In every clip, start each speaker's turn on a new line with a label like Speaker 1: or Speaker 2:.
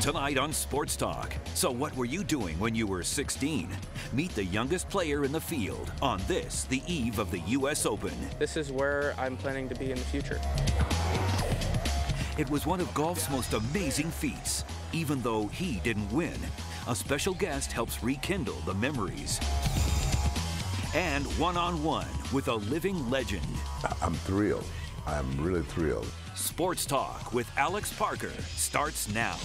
Speaker 1: Tonight on Sports Talk. So what were you doing when you were 16? Meet the youngest player in the field on this, the eve of the U.S. Open.
Speaker 2: This is where I'm planning to be in the future.
Speaker 1: It was one of golf's most amazing feats. Even though he didn't win, a special guest helps rekindle the memories. And one-on-one with a living legend.
Speaker 3: I'm thrilled. I'm really thrilled.
Speaker 1: Sports Talk with Alex Parker starts now.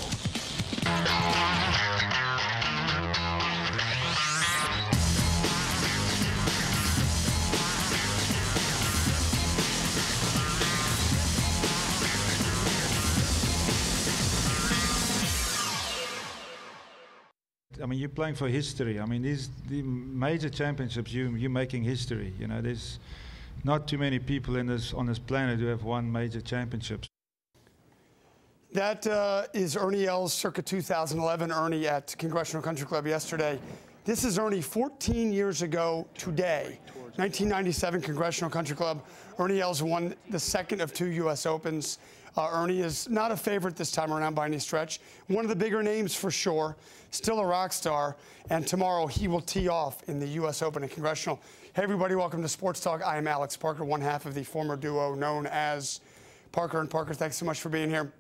Speaker 4: I mean, you're playing for history. I mean, the major championships, you're making history. You know, there's not too many people on this planet who have won major championships.
Speaker 5: That is Ernie Els circa 2011. Ernie at Congressional Country Club yesterday. This is Ernie 14 years ago today. 1997 Congressional Country Club. Ernie Els won the second of 2 U.S. Opens. Ernie is not a favorite this time around by any stretch. One of the bigger names for sure. Still a rock star. And tomorrow he will tee off in the U.S. Open at Congressional. Hey, everybody. Welcome to Sports Talk. I am Alex Parker, one half of the former duo known as Parker and Parker. Thanks so much for being here.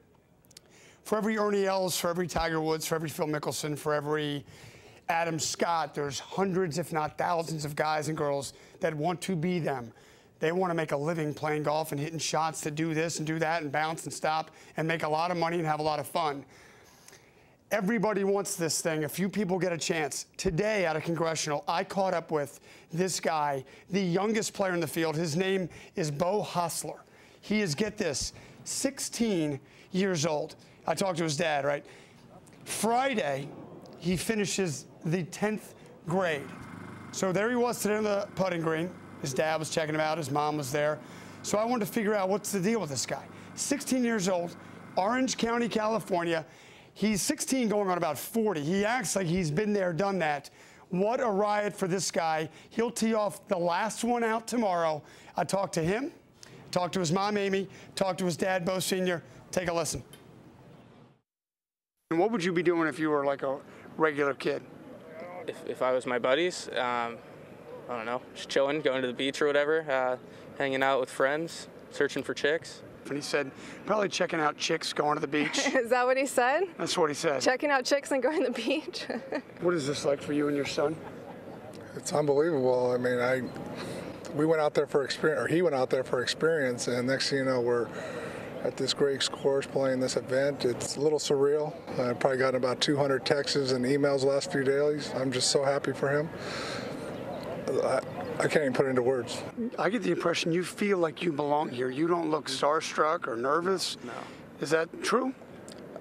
Speaker 5: For every Ernie Els, for every Tiger Woods, for every Phil Mickelson, for every Adam Scott, there's hundreds, if not thousands, of guys and girls that want to be them. They want to make a living playing golf and hitting shots to do this and do that and bounce and stop and make a lot of money and have a lot of fun. Everybody wants this thing. A few people get a chance. Today at a Congressional, I caught up with this guy, the youngest player in the field. His name is Beau Hossler. He is, get this, 16 years old. I talked to his dad, right? Friday, he finishes the 10th grade. So there he was today on the putting green. His dad was checking him out. His mom was there. So I wanted to figure out what's the deal with this guy. 16 years old, Orange County, California. He's 16 going on about 40. He acts like he's been there, done that. What a riot for this guy. He'll tee off the last one out tomorrow. I talked to him, talked to his mom, Amy, talked to his dad, Beau Sr. Take a listen. And what would you be doing if you were like a regular kid?
Speaker 2: If I was my buddies, I don't know, just chilling, going to the beach or whatever, hanging out with friends, searching for chicks.
Speaker 5: And he said, probably checking out chicks, going to the beach.
Speaker 6: Is that what he said?
Speaker 5: That's what he said.
Speaker 6: Checking out chicks and going to the beach?
Speaker 5: What is this like for you and your son?
Speaker 7: It's unbelievable. I mean, we went out there for experience, or he went out there for experience, and next thing you know, we're at this great course playing this event. It's a little surreal. I've probably gotten about 200 texts and emails the last few days. I'm just so happy for him. I can't even put it into words.
Speaker 5: I get the impression you feel like you belong here. You don't look starstruck or nervous.
Speaker 2: No.
Speaker 5: Is that true?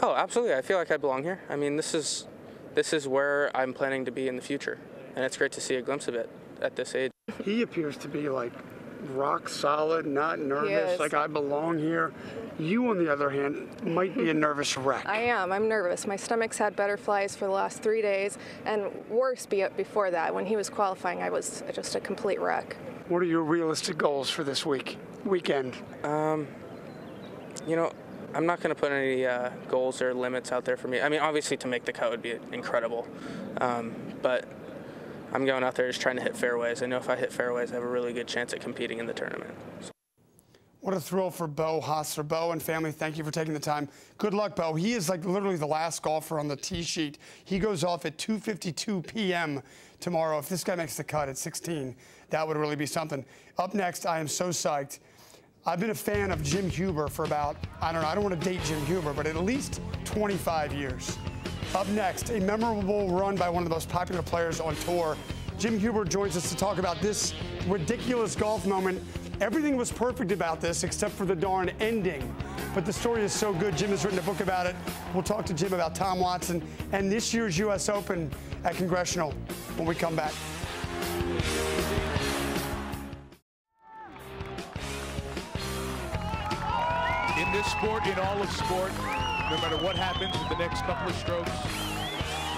Speaker 2: Oh, absolutely. I feel like I belong here. I mean, this is where I'm planning to be in the future, and it's great to see a glimpse of it at this age.
Speaker 5: He appears to be like rock solid, not nervous, like I belong here. You, on the other hand, might be a nervous wreck.
Speaker 6: I am. I'm nervous. My stomach's had butterflies for the last 3 days, and worse before that. When he was qualifying, I was just a complete wreck.
Speaker 5: What are your realistic goals for this weekend?
Speaker 2: You know, I'm not going to put any goals or limits out there for me. I mean, obviously to make the cut would be incredible, but I'm going out there just trying to hit fairways. I know if I hit fairways, I have a really good chance at competing in the tournament. So.
Speaker 5: What a thrill for Beau Hossler. Beau and family, thank you for taking the time. Good luck, Beau. He is like literally the last golfer on the tee sheet. He goes off at 2:52 p.m. tomorrow. If this guy makes the cut at 16, that would really be something. Up next, I am so psyched. I've been a fan of Jim Huber for about, I don't want to date Jim Huber, but at least 25 years. Up next, a memorable run by one of the most popular players on tour. Jim Huber joins us to talk about this ridiculous golf moment. Everything was perfect about this except for the darn ending. But the story is so good. Jim has written a book about it. We'll talk to Jim about Tom Watson and this year's U.S. Open at Congressional when we come back.
Speaker 8: In this sport, in all of sport, no matter what happens with the next couple of strokes,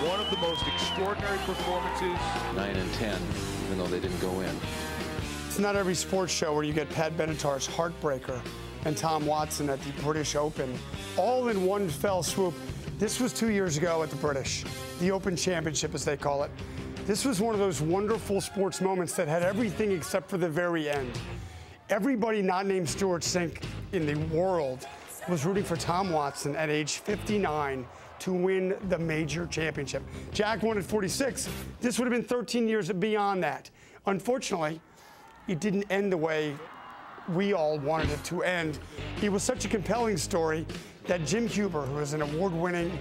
Speaker 8: one of the most extraordinary performances.
Speaker 9: 9 and 10, even though they didn't go in.
Speaker 5: It's not every sports show where you get Pat Benatar's Heartbreaker and Tom Watson at the British Open all in one fell swoop. This was 2 years ago at the British, the Open Championship, as they call it. This was one of those wonderful sports moments that had everything except for the very end. Everybody not named Stuart Sink in the world was rooting for Tom Watson at age 59 to win the major championship. Jack won at 46. This would have been 13 years beyond that. Unfortunately, it didn't end the way we all wanted it to end. It was such a compelling story that Jim Huber, who is an award-winning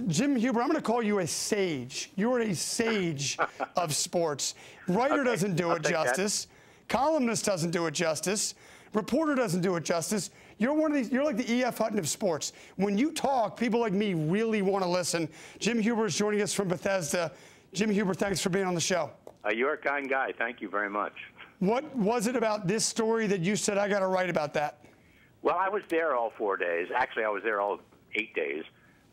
Speaker 5: Jim Huber, I'm going to call you a sage. You're a sage of sports. Writer doesn't do it justice. Columnist doesn't do it justice. Reporter doesn't do it justice. You're one of these. You're like the E.F. Hutton of sports. When you talk, people like me really want to listen. Jim Huber is joining us from Bethesda. Jim Huber, thanks for being on the show.
Speaker 10: You're a kind guy. Thank you very much.
Speaker 5: What was it about this story that you said, I got to write about that?
Speaker 10: Well, I was there all 4 days. Actually, I was there all 8 days.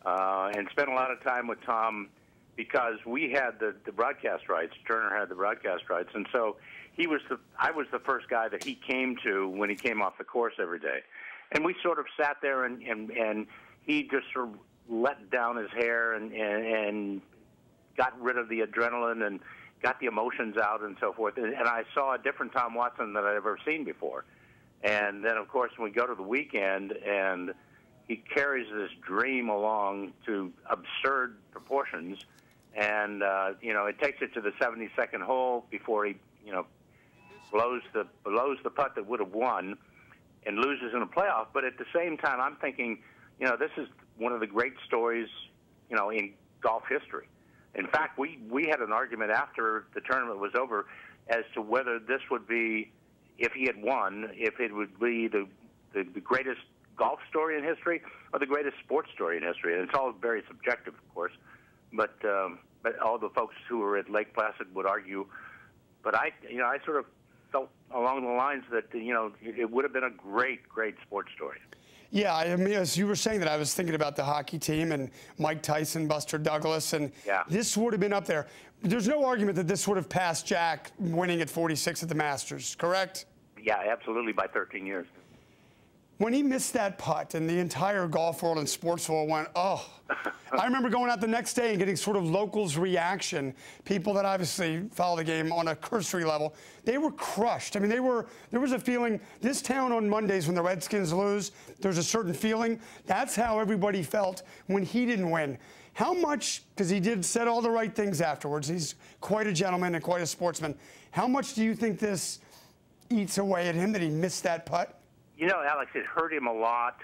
Speaker 10: And spent a lot of time with Tom because we had the broadcast rights. Turner had the broadcast rights, and so I was the first guy that he came to when he came off the course every day. And we sort of sat there, and he just sort of let down his hair and got rid of the adrenaline and got the emotions out and so forth. And I saw a different Tom Watson than I'd ever seen before. And then, of course, when we go to the weekend and he carries this dream along to absurd proportions, and it takes it to the 72nd hole before he, blows the putt that would have won, and loses in a playoff. But at the same time, I'm thinking, this is one of the great stories, in golf history. In fact, we had an argument after the tournament was over as to whether this would be, if he had won, if it would be the greatest golf story in history or the greatest sports story in history. And it's all very subjective, of course. But all the folks who were at Lake Placid would argue. But I sort of felt along the lines that, it would have been a great, great sports story.
Speaker 5: Yeah, I mean, as you were saying that, I was thinking about the hockey team and Mike Tyson, Buster Douglas, and this would have been up there. There's no argument that this would have passed Jack winning at 46 at the Masters, correct?
Speaker 10: Yeah, absolutely, by 13 years.
Speaker 5: When he missed that putt and the entire golf world and sports world went, oh. I remember going out the next day and getting sort of locals' reaction. People that obviously follow the game on a cursory level, they were crushed. I mean, there was a feeling, this town on Mondays when the Redskins lose, there's a certain feeling. That's how everybody felt when he didn't win. How much, because he said all the right things afterwards, he's quite a gentleman and quite a sportsman. How much do you think this eats away at him that he missed that putt?
Speaker 10: Alex, it hurt him a lot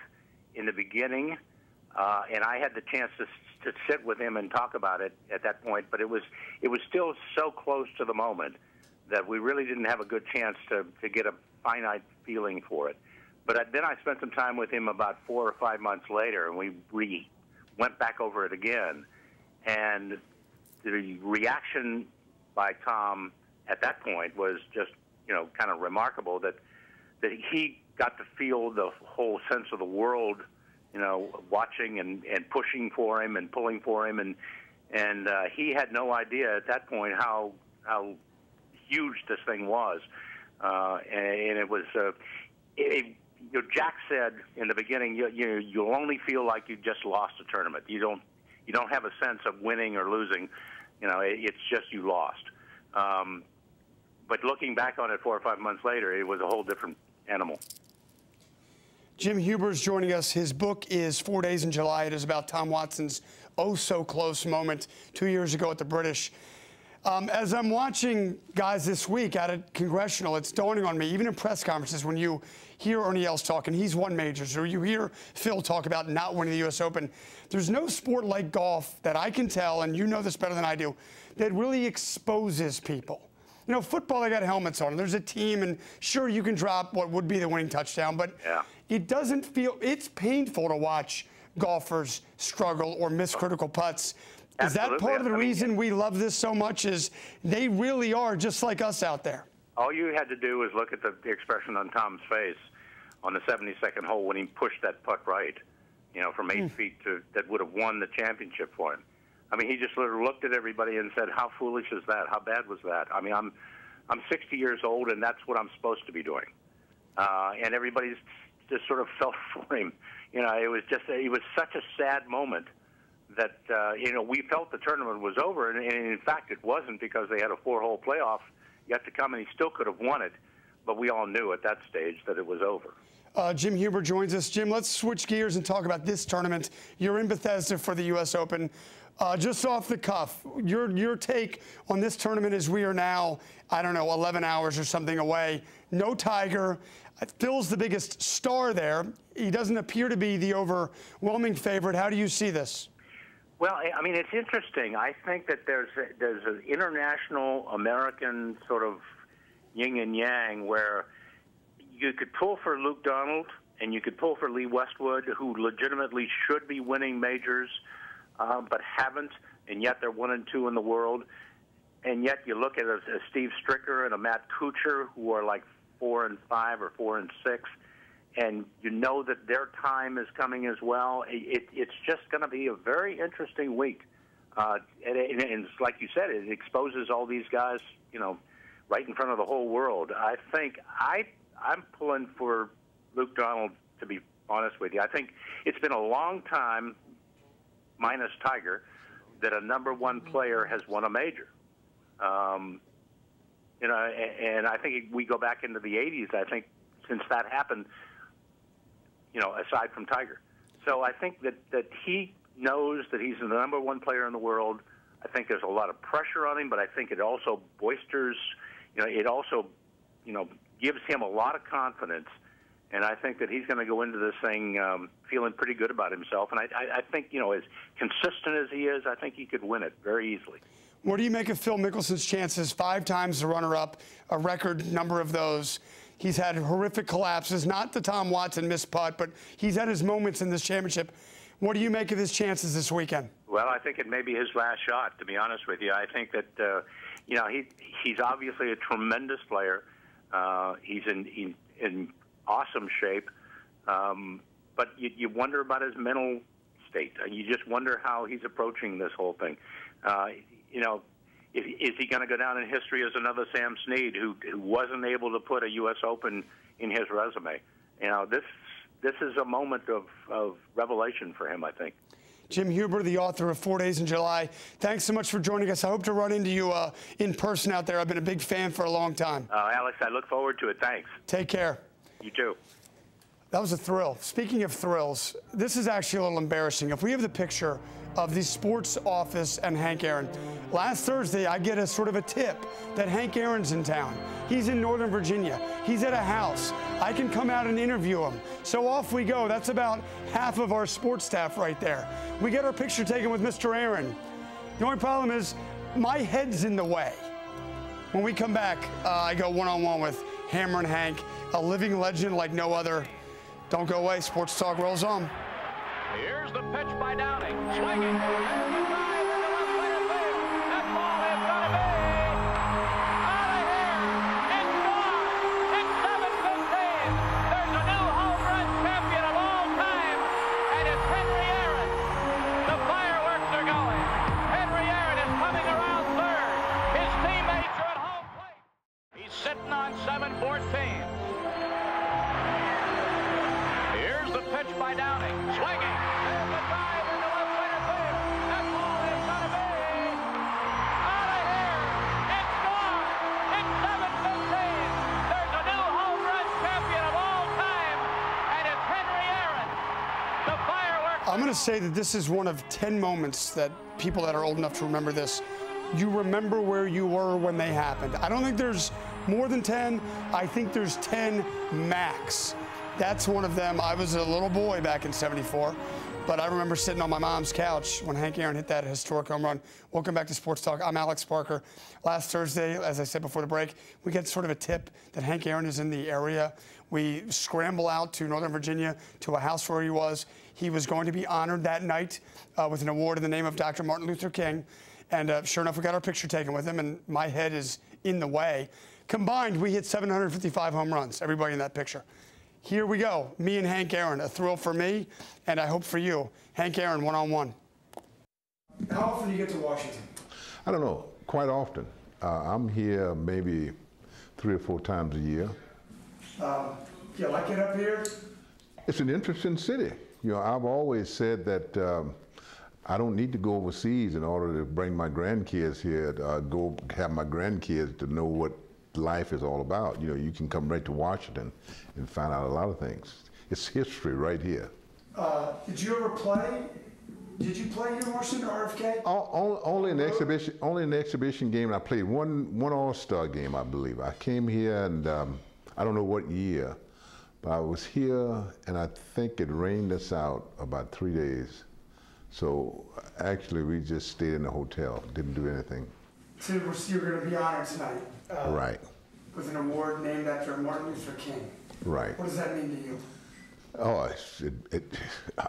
Speaker 10: in the beginning, and I had the chance to sit with him and talk about it at that point. But it was still so close to the moment that we really didn't have a good chance to get a finite feeling for it. But then I spent some time with him about 4 or 5 months later, and we went back over it again. And the reaction by Tom at that point was just, kind of remarkable that he got to feel the whole sense of the world, watching and pushing for him and pulling for him, and he had no idea at that point how huge this thing was, and it was. Jack said in the beginning, you'll only feel like you just lost a tournament. You don't have a sense of winning or losing. It's just you lost. But looking back on it 4 or 5 months later, it was a whole different animal.
Speaker 5: Jim Huber is joining us. His book is 4 Days in July. It is about Tom Watson's oh-so-close moment 2 years ago at the British. As I'm watching guys this week out at Congressional, it's dawning on me, even in press conferences, when you hear Ernie Els talk, and he's won majors, or you hear Phil talk about not winning the U.S. Open, there's no sport like golf that I can tell, and you know this better than I do, that really exposes people. Football, they got helmets on. There's a team, and sure, you can drop what would be the winning touchdown, but it doesn't feel, it's painful to watch golfers struggle or miss critical putts. Is that part of the reason we love this so much, is they really are just like us out there?
Speaker 10: All you had to do was look at the expression on Tom's face on the 72nd hole when he pushed that putt right, from 8 feet that would have won the championship for him. I mean, he just sort of looked at everybody and said, how foolish is that? How bad was that? I mean, I'm 60 years old, and that's what I'm supposed to be doing. And everybody's just sort of felt for him. You know, it was such a sad moment that you know, we felt the tournament was over, and in fact it wasn't, because they had a 4-hole playoff yet to come, and he still could have won it. But we all knew at that stage that it was over.
Speaker 5: Jim Huber joins us. Jim, let's switch gears and talk about this tournament. You're in Bethesda for the U.S. Open. Just off the cuff, your take on this tournament as we are now, I don't know, 11 hours or something away. No Tiger. Phil's the biggest star there. He doesn't appear to be the overwhelming favorite. How do you see this?
Speaker 10: Well, I mean, it's interesting. I think that there's an international American sort of yin and yang, where you could pull for Luke Donald and you could pull for Lee Westwood, who legitimately should be winning majors, but haven't, and yet they're 1 and 2 in the world. And yet you look at a Steve Stricker and a Matt Kuchar, who are like 4 and 5 or 4 and 6, and you know that their time is coming as well. It's just going to be a very interesting week. And it's like you said, it exposes all these guys, you know, right in front of the whole world. I think I'm pulling for Luke Donald, to be honest with you. I think it's been a long time, minus Tiger, that a #1 player has won a major. You know, and I think we go back into the 80s, I think, since that happened, you know, aside from Tiger. So I think that he knows that he's the #1 player in the world. I think there's a lot of pressure on him, but I think it also boisters, you know, it also, you know, gives him a lot of confidence. And I think that he's going to go into this thing feeling pretty good about himself. And I think, you know, as consistent as he is, I think he could win it very easily.
Speaker 5: What do you make of Phil Mickelson's chances? 5 times the runner-up, a record number of those. He's had horrific collapses, not the Tom Watson missed putt, but he's had his moments in this championship. What do you make of his chances this weekend?
Speaker 10: Well, I think it may be his last shot, to be honest with you. I think that, you know, he's obviously a tremendous player. He's in awesome shape. But you wonder about his mental state. You just wonder how he's approaching this whole thing. You know, is he going to go down in history as another Sam Snead who wasn't able to put a U.S. Open in his resume? You know, this is a moment of revelation for him, I think.
Speaker 5: Jim Huber, the author of 4 Days in July, thanks so much for joining us. I hope to run into you in person out there. I've been a big fan for a long time.
Speaker 10: Alex, I look forward to it. Thanks.
Speaker 5: Take care.
Speaker 10: You too.
Speaker 5: That was a thrill. Speaking of thrills, this is actually a little embarrassing. If we have the picture of the sports office and Hank Aaron. Last Thursday, I get a sort of a tip that Hank Aaron's in town. He's in Northern Virginia. He's at a house. I can come out and interview him. So off we go. That's about half of our sports staff right there. We get our picture taken with Mr. Aaron. The only problem is my head's in the way. When we come back, I go one-on-one with HAMMERIN Hank, a living legend like no other. Don't go away. Sports Talk rolls on.
Speaker 8: Here's the pitch by Downing. Swinging. And the drive into left center field. That ball is going to be out of here. It's gone. It's 7:15. There's a new home run champion of all time, and it's Henry Aaron. The fireworks are going. Henry Aaron is coming around third. His teammates are at home plate. He's sitting on 7-14. Here's the pitch by Downing. Swinging. There's the drive into left center field. That ball is going to be out of here. It's gone. It's 7:15. There's a new home run champion of all time, and it's Henry Aaron. The fireworks.
Speaker 5: I'm going to say that this is one of 10 moments that people that are old enough to remember this, you remember where you were when they happened. I don't think there's more than 10. I think there's 10 max. That's one of them. I was a little boy back in '74, but I remember sitting on my mom's couch when Hank Aaron hit that historic home run. Welcome back to Sports Talk. I'm Alex Parker. Last Thursday, as I said before the break, we get sort of a tip that Hank Aaron is in the area. We scramble out to Northern Virginia to a house where he was. He was going to be honored that night with an award in the name of Dr. Martin Luther King. And sure enough, we got our picture taken with him, and my head is in the way. Combined, we hit 755 home runs, everybody in that picture. Here we go, me and Hank Aaron. A thrill for me, and I hope for you. Hank Aaron, one-on-one. How often do you get to Washington?
Speaker 3: I don't know, quite often. I'm here maybe 3 or 4 times a year.
Speaker 5: You like it up here?
Speaker 3: It's an interesting city. You know, I've always said that I don't need to go overseas in order to bring my grandkids here, go have my grandkids to know what life is all about. You know, you can come right to Washington and find out a lot of things. It's history right here.
Speaker 5: Did you ever play? Did you play in Washington or RFK?
Speaker 3: Only an exhibition. Only an exhibition game. And I played one All-Star game, I believe. I came here, and I don't know what year, but I was here, and I think it rained us out about 3 days. So actually, we just stayed in the hotel, didn't do anything. So
Speaker 5: you're going to be honored tonight.
Speaker 3: Right.
Speaker 5: With an award named after Martin Luther King.
Speaker 3: Right.
Speaker 5: What does that mean to you?
Speaker 3: Oh,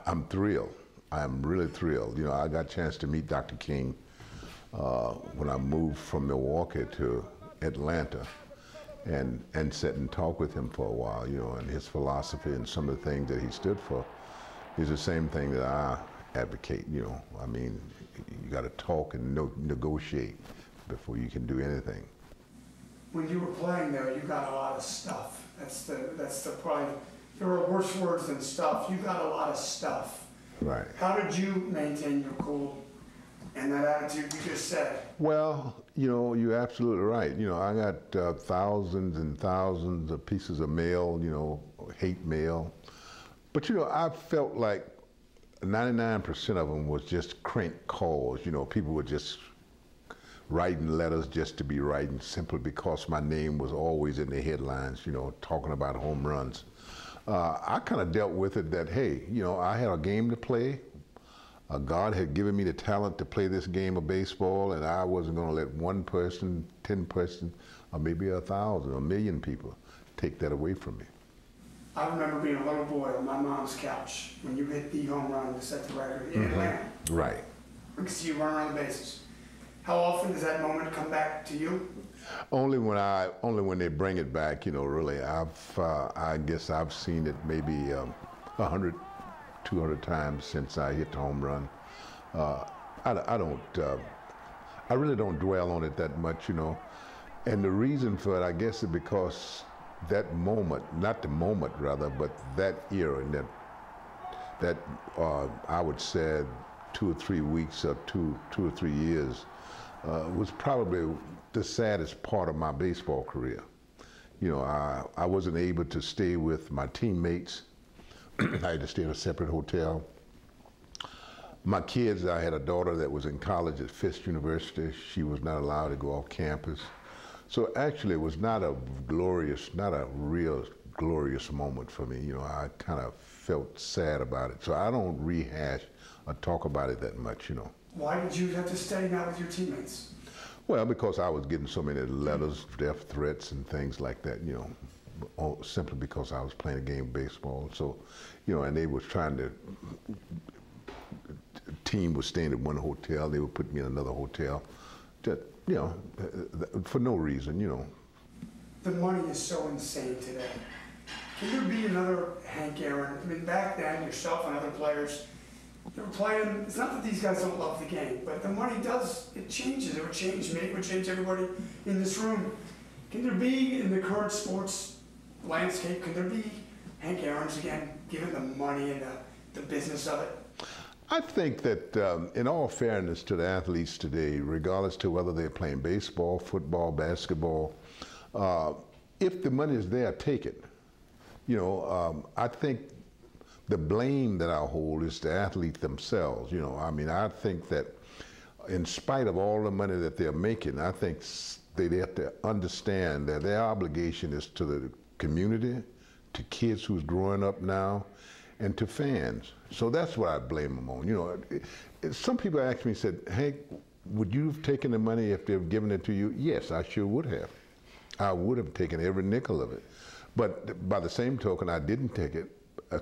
Speaker 3: I'm thrilled. I'm really thrilled. You know, I got a chance to meet Dr. King when I moved from Milwaukee to Atlanta, and sit and talk with him for a while. You know, and his philosophy and some of the things that he stood for is the same thing that I advocate. You know, I mean, you got to talk and negotiate before you can do anything.
Speaker 5: When you were playing there, you got a lot of stuff. That's the probably. There are worse words than stuff. You got a lot of stuff.
Speaker 3: Right.
Speaker 5: How did you maintain your cool and that attitude you just said?
Speaker 3: Well, you know, you're absolutely right. You know, I got thousands and thousands of pieces of mail, you know, hate mail. But, you know, I felt like 99% of them was just crank calls. You know, people were just writing letters just to be writing simply because my name was always in the headlines, you know, talking about home runs. I kind of dealt with it that, hey, you know, I had a game to play. God had given me the talent to play this game of baseball, and I wasn't going to let one person, 10 persons, or maybe 1,000, 1,000,000 people take that away from me.
Speaker 5: I remember being a little boy on my mom's couch when you hit the home run to set the record in Atlanta.
Speaker 3: Right.
Speaker 5: We could see you run around the bases. How often does that moment come back to you?
Speaker 3: Only when they bring it back, you know, really. I guess I've seen it maybe 100, 200 times since I hit the home run. I really don't dwell on it that much, you know. And the reason for it, I guess, is because that moment, not the moment rather, but that era, and that I would say 2 or 3 weeks or two or 3 years was probably the saddest part of my baseball career. You know, I wasn't able to stay with my teammates. I had to stay in a separate hotel. My kids, I had a daughter that was in college at Fisk University. She was not allowed to go off campus. So actually it was not a real glorious moment for me. You know, I kind of felt sad about it. So I don't rehash or talk about it that much, you know.
Speaker 5: Why did you have to stay now with your teammates?
Speaker 3: Well, because I was getting so many letters, death threats, and things like that, you know, simply because I was playing a game of baseball. So, you know, and they was trying to, the team was staying at one hotel, they would put me in another hotel, just, you know, for no reason, you know.
Speaker 5: The money is so insane today. Can there be another Hank Aaron? I mean, back then, yourself and other players, they were playing, it's not that these guys don't love the game, but the money does, it changes. It would change me, it would change everybody in this room. Can there be, in the current sports landscape, can there be Hank Aaron's again, given the money and the business of it?
Speaker 3: I think that in all fairness to the athletes today, regardless to whether they're playing baseball, football, basketball, if the money is there, take it. You know, I think the blame that I hold is the athletes themselves. You know, I mean, I think that in spite of all the money that they're making, I think they have to understand that their obligation is to the community, to kids who's growing up now, and to fans. So that's what I blame them on. You know, some people ask me, said, Hank, would you have taken the money if they've given it to you? Yes, I sure would have. I would have taken every nickel of it. But by the same token, I didn't take it.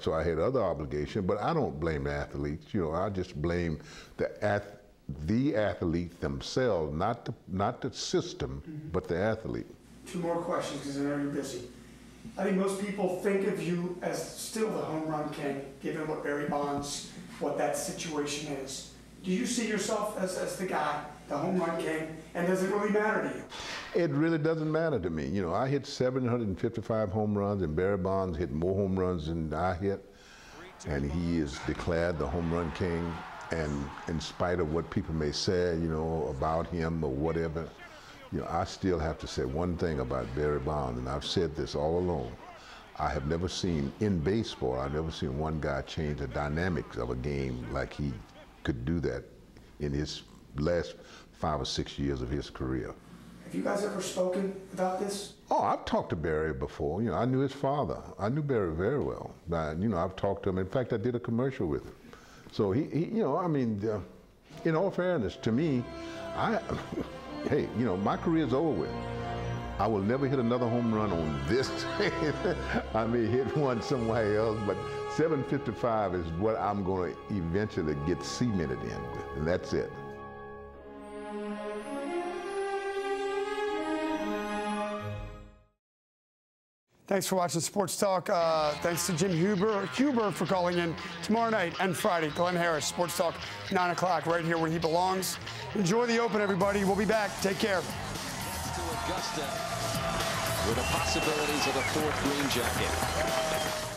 Speaker 3: So I had other obligations, but I don't blame the athletes. You know, I just blame the athletes themselves, not the system, but the athlete.
Speaker 5: 2 more questions, because I know you're busy. I think most people think of you as still the home run king, given what Barry Bonds, what that situation is. Do you see yourself as the guy, the home run king, and does it really matter to you?
Speaker 3: It really doesn't matter to me. You know, I hit 755 home runs, and Barry Bonds hit more home runs than I hit. and he is declared the home run king. And in spite of what people may say, you know, about him or whatever, you know, I still have to say one thing about Barry Bonds, and I've said this all along. I have never seen, in baseball, I've never seen one guy change the dynamics of a game like he could do that in his last 5 or 6 years of his career.
Speaker 5: Have you guys ever spoken about this?
Speaker 3: Oh, I've talked to Barry before. You know, I knew his father. I knew Barry very well. But, you know, I've talked to him. In fact, I did a commercial with him. So he you know, I mean, in all fairness, to me, hey, you know, my career's over with. I will never hit another home run on this. I may hit one somewhere else, but 755 is what I'm going to eventually get cemented in, and that's it.
Speaker 5: Thanks for watching Sports Talk. Thanks to Jim Huber for calling in tomorrow night and Friday. Glenn Harris, Sports Talk, 9 o'clock, right here where he belongs. Enjoy the Open, everybody. We'll be back. Take care.
Speaker 9: To Augusta with the possibilities of a 4th green jacket.